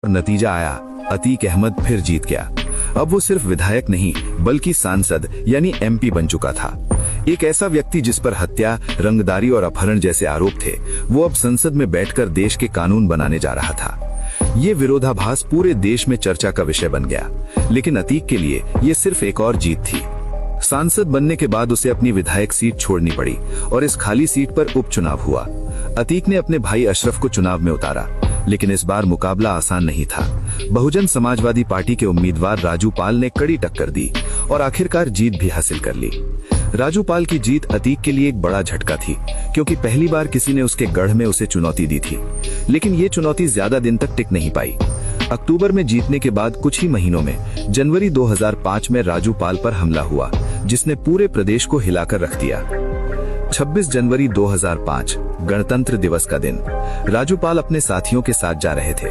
नतीजा आया, अतीक अहमद फिर जीत गया। अब वो सिर्फ विधायक नहीं बल्कि सांसद यानी एमपी बन चुका था। एक ऐसा व्यक्ति जिस पर हत्या, रंगदारी और अपहरण जैसे आरोप थे, वो अब संसद में बैठकर देश के कानून बनाने जा रहा था। ये विरोधाभास पूरे देश में चर्चा का विषय बन गया, लेकिन अतीक के लिए ये सिर्फ एक और जीत थी। सांसद बनने के बाद उसे अपनी विधायक सीट छोड़नी पड़ी और इस खाली सीट पर उपचुनाव हुआ। अतीक ने अपने भाई अशरफ को चुनाव में उतारा, लेकिन इस बार मुकाबला आसान नहीं था। बहुजन समाजवादी पार्टी के उम्मीदवार राजू पाल ने कड़ी टक्कर दी और आखिरकार जीत भी हासिल कर ली। राजू पाल की जीत अतीक के लिए एक बड़ा झटका थी, क्योंकि पहली बार किसी ने उसके गढ़ में उसे चुनौती दी थी। लेकिन ये चुनौती ज्यादा दिन तक टिक नहीं पाई। अक्टूबर में जीतने के बाद कुछ ही महीनों में जनवरी 2005 में राजू पाल पर हमला हुआ, जिसने पूरे प्रदेश को हिलाकर रख दिया। 26 जनवरी 2005 गणतंत्र दिवस का दिन। राजू पाल अपने साथियों के साथ जा रहे थे,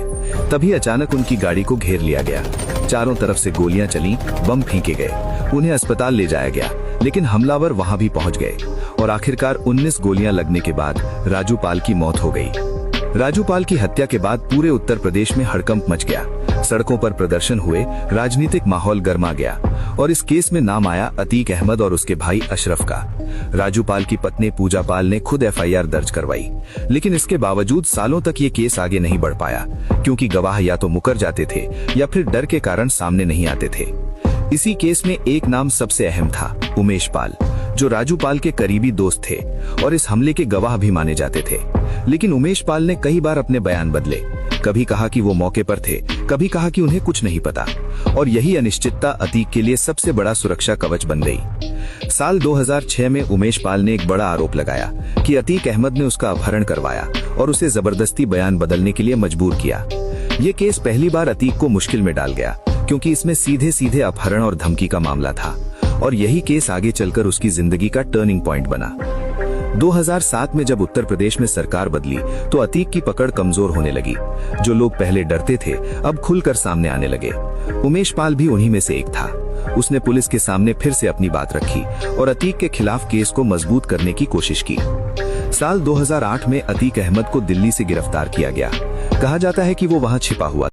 तभी अचानक उनकी गाड़ी को घेर लिया गया। चारों तरफ से गोलियां चली, बम फेंके गए, उन्हें अस्पताल ले जाया गया, लेकिन हमलावर वहां भी पहुंच गए और आखिरकार 19 गोलियां लगने के बाद राजू पाल की मौत हो गई। राजू पाल की हत्या के बाद पूरे उत्तर प्रदेश में हड़कंप मच गया। सड़कों पर प्रदर्शन हुए, राजनीतिक माहौल गर्मा गया और इस केस में नाम आया अतीक अहमद और उसके भाई अशरफ का। राजू पाल की पत्नी पूजा पाल ने खुद एफआईआर दर्ज करवाई, लेकिन इसके बावजूद सालों तक ये केस आगे नहीं बढ़ पाया, क्योंकि गवाह या तो मुकर जाते थे या फिर डर के कारण सामने नहीं आते थे। इसी केस में एक नाम सबसे अहम था, उमेश पाल, जो राजू पाल के करीबी दोस्त थे और इस हमले के गवाह भी माने जाते थे। लेकिन उमेश पाल ने कई बार अपने बयान बदले, कभी कहा कि वो मौके पर थे, कभी कहा कि उन्हें कुछ नहीं पता, और यही अनिश्चितता अतीक के लिए सबसे बड़ा सुरक्षा कवच बन गई। साल 2006 में उमेश पाल ने एक बड़ा आरोप लगाया कि अतीक अहमद ने उसका अपहरण करवाया और उसे जबरदस्ती बयान बदलने के लिए मजबूर किया। ये केस पहली बार अतीक को मुश्किल में डाल गया, क्योंकि इसमें सीधे सीधे अपहरण और धमकी का मामला था, और यही केस आगे चलकर उसकी जिंदगी का टर्निंग पॉइंट बना। 2007 में जब उत्तर प्रदेश में सरकार बदली तो अतीक की पकड़ कमजोर होने लगी। जो लोग पहले डरते थे अब खुलकर सामने आने लगे। उमेश पाल भी उन्हीं में से एक था। उसने पुलिस के सामने फिर से अपनी बात रखी और अतीक के खिलाफ केस को मजबूत करने की कोशिश की। साल 2008 में अतीक अहमद को दिल्ली से गिरफ्तार किया गया। कहा जाता है कि वो वहां छिपा हुआ